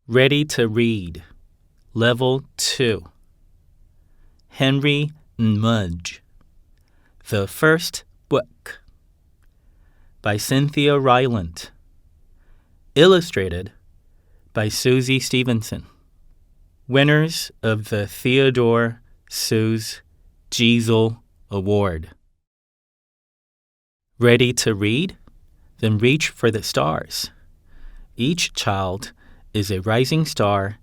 Ready to Read, Level 2. Henry and Mudge, The First Book, by Cynthia Ryland. Illustrated by Susie Stevenson. Winners of the Theodore Seuss Geisel Award. Ready to read? Then reach for the stars. Each child is a rising star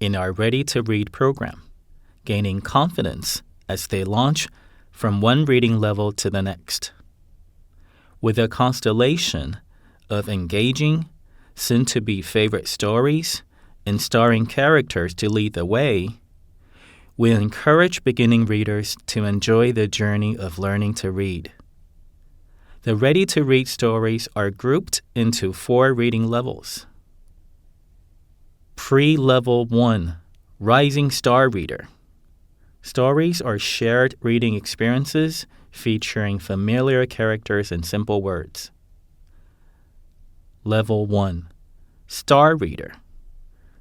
in our Ready to Read program, gaining confidence as they launch from one reading level to the next. With a constellation of engaging, soon-to-be favorite stories and starring characters to lead the way, we encourage beginning readers to enjoy the journey of learning to read. The Ready to Read stories are grouped into 4 reading levels. Pre-Level 1, Rising Star Reader. Stories are shared reading experiences featuring familiar characters and simple words. Level 1, Star Reader.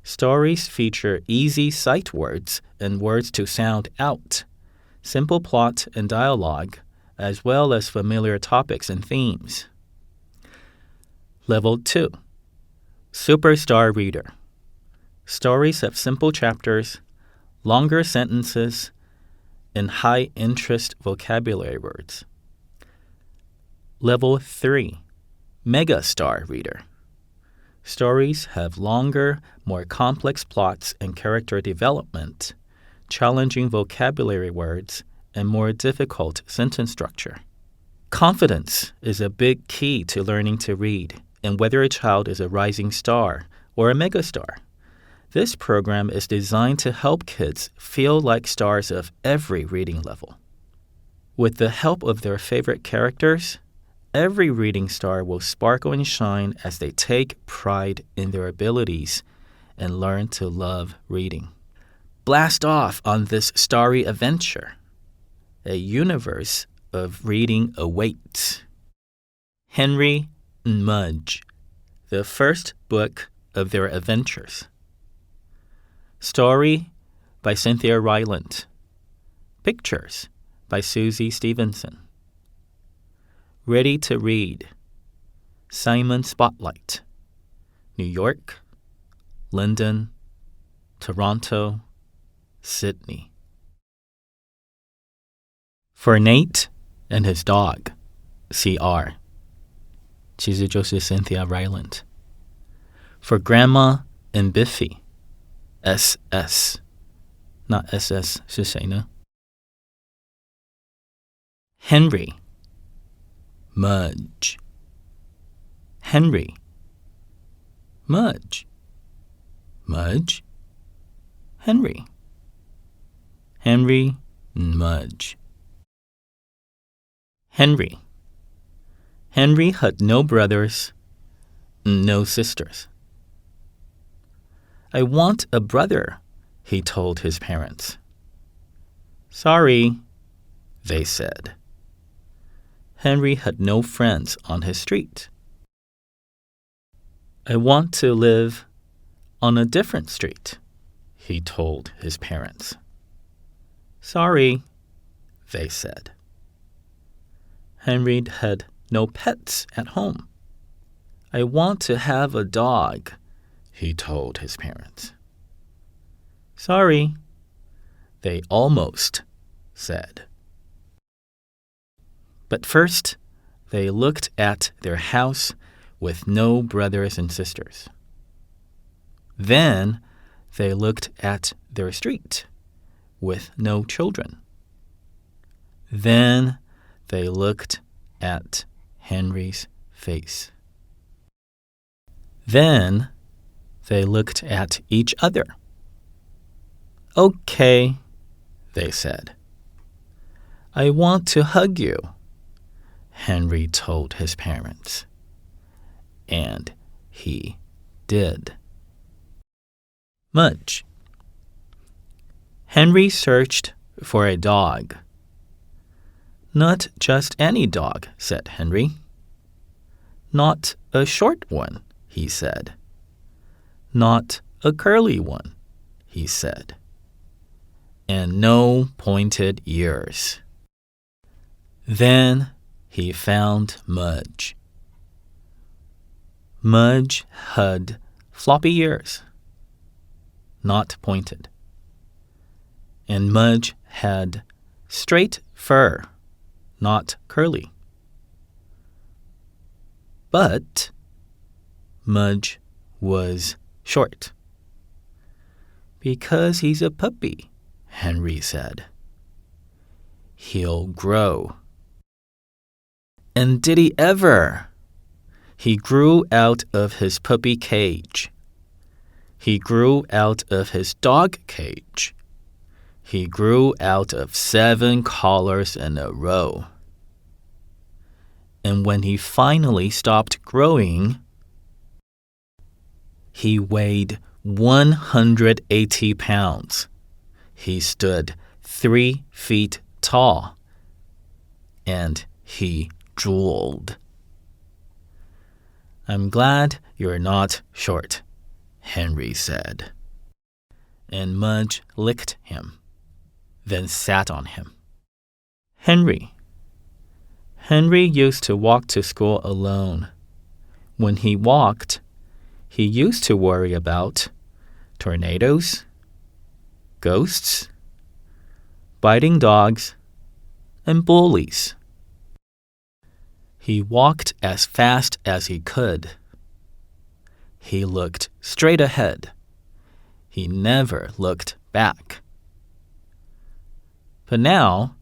Stories feature easy sight words and words to sound out, simple plot and dialogue, as well as familiar topics and themes. Level 2, Superstar Reader. Stories have simple chapters, longer sentences, and high-interest vocabulary words. Level 3, Megastar Reader. Stories have longer, more complex plots and character development, challenging vocabulary words, and more difficult sentence structure. Confidence is a big key to learning to read, and whether a child is a rising star or a megastar. This program is designed to help kids feel like stars of every reading level. With the help of their favorite characters, every reading star will sparkle and shine as they take pride in their abilities and learn to love reading. Blast off on this starry adventure. A universe of reading awaits. Henry and Mudge, the first book of their adventures. Story by Cynthia Ryland. Pictures by Susie Stevenson. Ready to Read, Simon Spotlight, New York, London, Toronto, Sydney. For Nate and his dog, SoR, 其实就是 Cynthia Ryland. For Grandma and Biffy, SS. 那 SS 是谁呢？ Henry, Mudge. Henry, Mudge. Mudge, Henry. Henry and Mudge. Henry. Henry had no brothers, no sisters. I want a brother, he told his parents. Sorry, they said. Henry had no friends on his street. I want to live on a different street, he told his parents. Sorry, they said. Henry had no pets at home. I want to have a dog, he told his parents. Sorry, they almost said. But first, they looked at their house with no brothers and sisters. Then, they looked at their street with no children. Then, they looked at Henry's face. Then, they looked at each other. Okay, they said. I want to hug you, Henry told his parents. And he did. Mudge. Henry searched for a dog. Not just any dog, said Henry. Not a short one, he said. Not a curly one, he said, and no pointed ears. Then he found Mudge. Mudge had floppy ears, not pointed, and Mudge had straight fur, not curly. But Mudge was short. Because he's a puppy, Henry said. He'll grow. And did he ever? He grew out of his puppy cage. He grew out of his dog cage. He grew out of 7 collars in a row. And when he finally stopped growing, he weighed 180 pounds. He stood 3 feet tall, and he drooled. I'm glad you're not short, Henry said. And Mudge licked him, then sat on him. Henry used to walk to school alone. When he walked, he used to worry about tornadoes, ghosts, biting dogs, and bullies. He walked as fast as he could. He looked straight ahead. He never looked back. But now,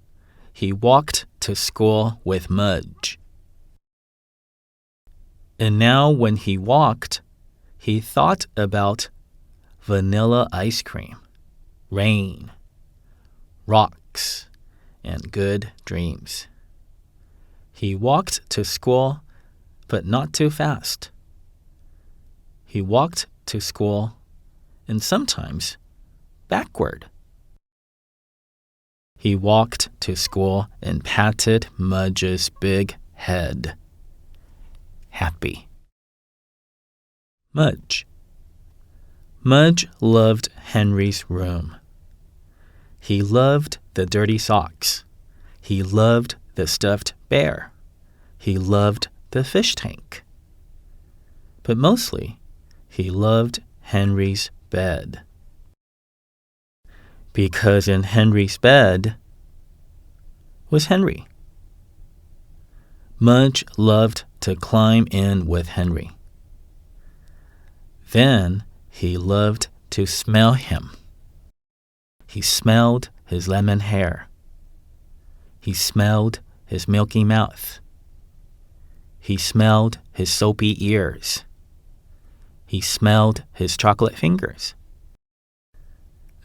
he walked to school with Mudge. And now when he walked, he thought about vanilla ice cream, rain, rocks, and good dreams. He walked to school, but not too fast. He walked to school, and sometimes backward. He walked to school and patted Mudge's big head. Happy. Mudge loved Henry's room. He loved the dirty socks. He loved the stuffed bear. He loved the fish tank. But mostly, he loved Henry's bed. Because in Henry's bed was Henry. Mudge loved to climb in with Henry. Then he loved to smell him. He smelled his lemon hair. He smelled his milky mouth. He smelled his soapy ears. He smelled his chocolate fingers.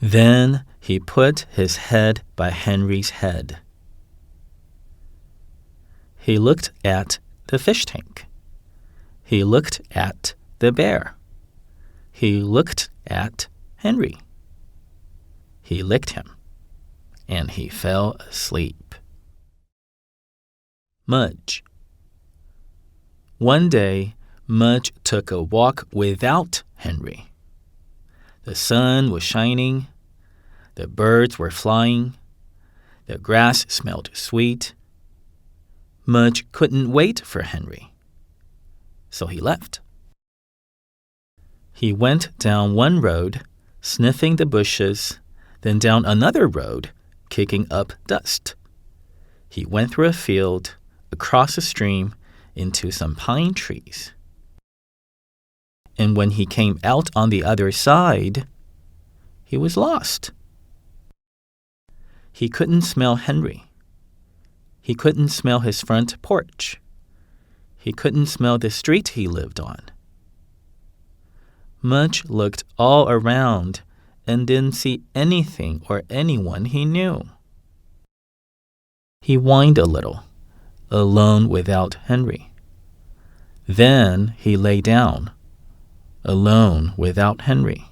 Then he put his head by Henry's head. He looked at the fish tank. He looked at the bear. He looked at Henry. He licked him, and he fell asleep. Mudge. One day, Mudge took a walk without Henry. The sun was shining. The birds were flying. The grass smelled sweet. Mudge couldn't wait for Henry, so he left. He went down one road, sniffing the bushes, then down another road, kicking up dust. He went through a field, across a stream, into some pine trees. And when he came out on the other side, he was lost. He couldn't smell Henry. He couldn't smell his front porch. He couldn't smell the street he lived on. Mudge looked all around and didn't see anything or anyone he knew. He whined a little, alone without Henry. Then he lay down, alone without Henry.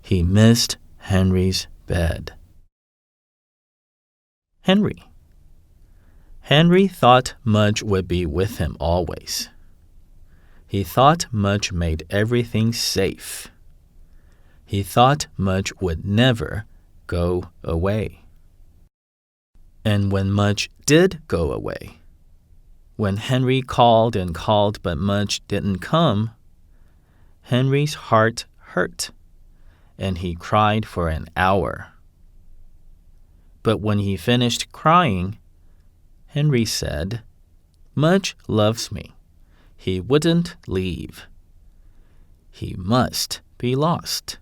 He missed Henry's bed. Henry thought Mudge would be with him always. He thought Mudge made everything safe. He thought Mudge would never go away. And when Mudge did go away, when Henry called and called but Mudge didn't come, Henry's heart hurt, and he cried for an hour. But when he finished crying, Henry said, "Mudge loves me. He wouldn't leave. He must be lost."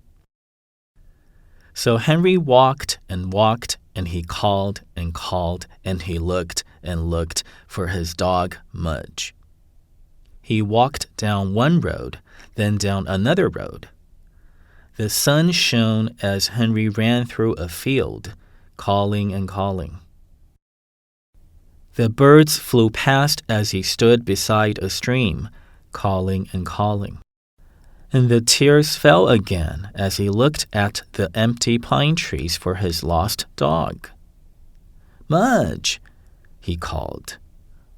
So Henry walked, and he called and called, and he looked and looked for his dog Mudge. He walked down one road, then down another road. The sun shone as Henry ran through a field, calling and calling. The birds flew past as he stood beside a stream, calling and calling. And the tears fell again as he looked at the empty pine trees for his lost dog. "Mudge," he called,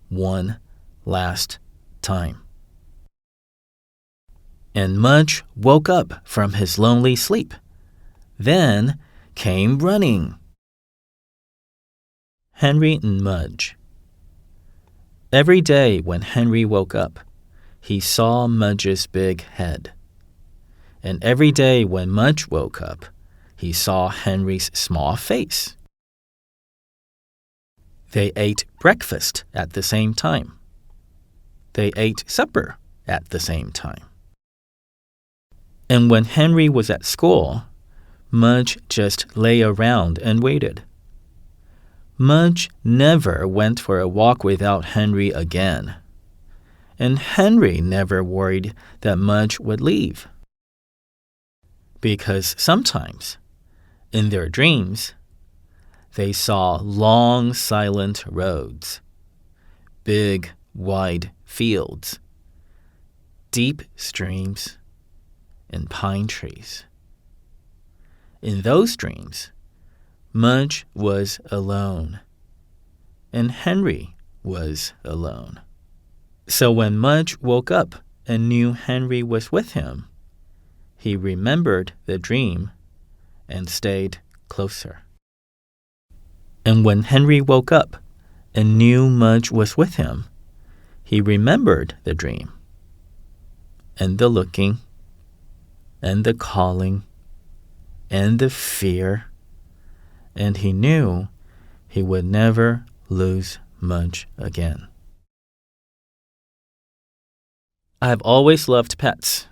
one last time. And Mudge woke up from his lonely sleep, then came running. Henry and Mudge. Every day when Henry woke up, he saw Mudge's big head. And every day when Mudge woke up, he saw Henry's small face. They ate breakfast at the same time. They ate supper at the same time. And when Henry was at school, Mudge just lay around and waited. Mudge never went for a walk without Henry again. And Henry never worried that Mudge would leave. Because sometimes, in their dreams, they saw long, silent roads, big, wide fields, deep streams, and pine trees. In those dreams, Mudge was alone, and Henry was alone. So when Mudge woke up and knew Henry was with him, he remembered the dream and stayed closer. And when Henry woke up and knew Mudge was with him, he remembered the dream and the looking and the calling and the fear, and he knew he would never lose Mudge again. I've always loved pets.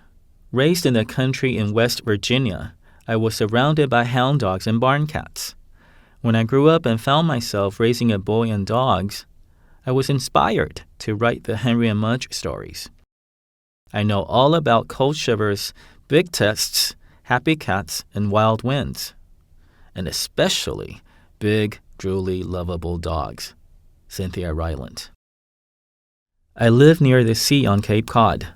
Raised in the country in West Virginia, I was surrounded by hound dogs and barn cats. When I grew up and found myself raising a boy and dogs, I was inspired to write the Henry and Mudge stories. I know all about cold shivers, big tests, happy cats, and wild winds, and especially big, drooly, lovable dogs. Cynthia Ryland. I live near the sea on Cape Cod.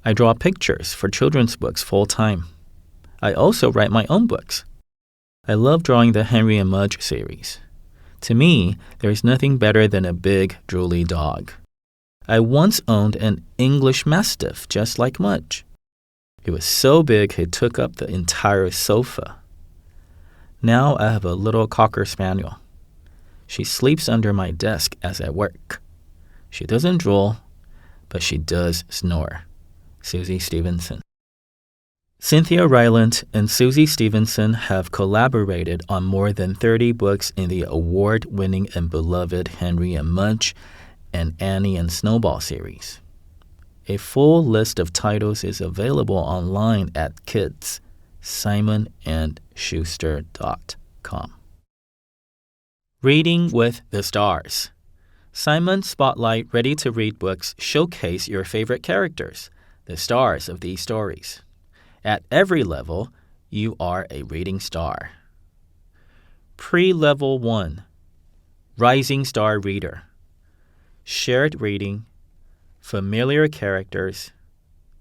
I draw pictures for children's books full-time. I also write my own books. I love drawing the Henry and Mudge series. To me, there's nothing better than a big, drooly dog. I once owned an English Mastiff just like Mudge. He was so big it took up the entire sofa. Now I have a little Cocker Spaniel. She sleeps under my desk as I work. She doesn't drool, but she does snore. Susie Stevenson. Cynthia Ryland and Susie Stevenson have collaborated on more than 30 books in the award-winning and beloved Henry and Mudge and Annie and Snowball series. A full list of titles is available online at kids.simonandschuster.com. Reading with the Stars. Simon Spotlight ready-to-read books showcase your favorite characters, the stars of these stories. At every level, you are a reading star. Pre-Level 1, Rising Star Reader. Shared reading, familiar characters,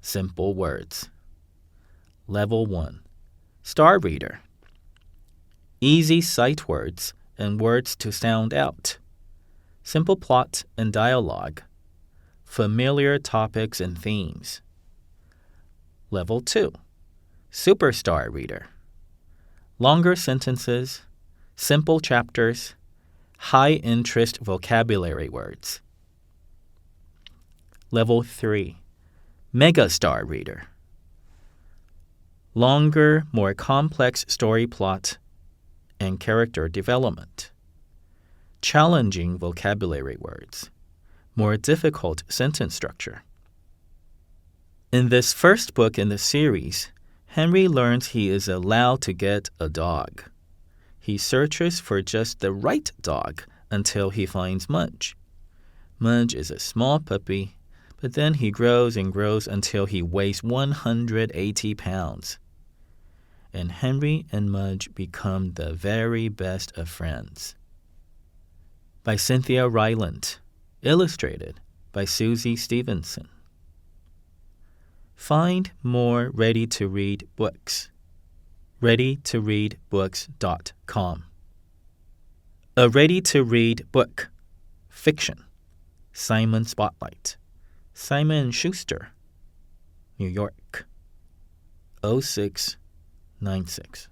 simple words. Level 1, Star Reader. Easy sight words and words to sound out. Simple plot and dialogue. Familiar topics and themes. Level 2, Superstar reader. Longer sentences, simple chapters, high-interest vocabulary words. Level 3. Megastar reader. Longer, more complex story plot and character development. Challenging vocabulary words. More difficult sentence structure. In this first book in the series, Henry learns he is allowed to get a dog. He searches for just the right dog until he finds Mudge. Mudge is a small puppy, but then he grows and grows until he weighs 180 pounds. And Henry and Mudge become the very best of friends. By Cynthia Ryland. Illustrated by Susie Stevenson. Find more ready-to-read books. readytoreadbooks.com. A ready-to-read book. Fiction. Simon Spotlight. Simon & Schuster. New York. 0696.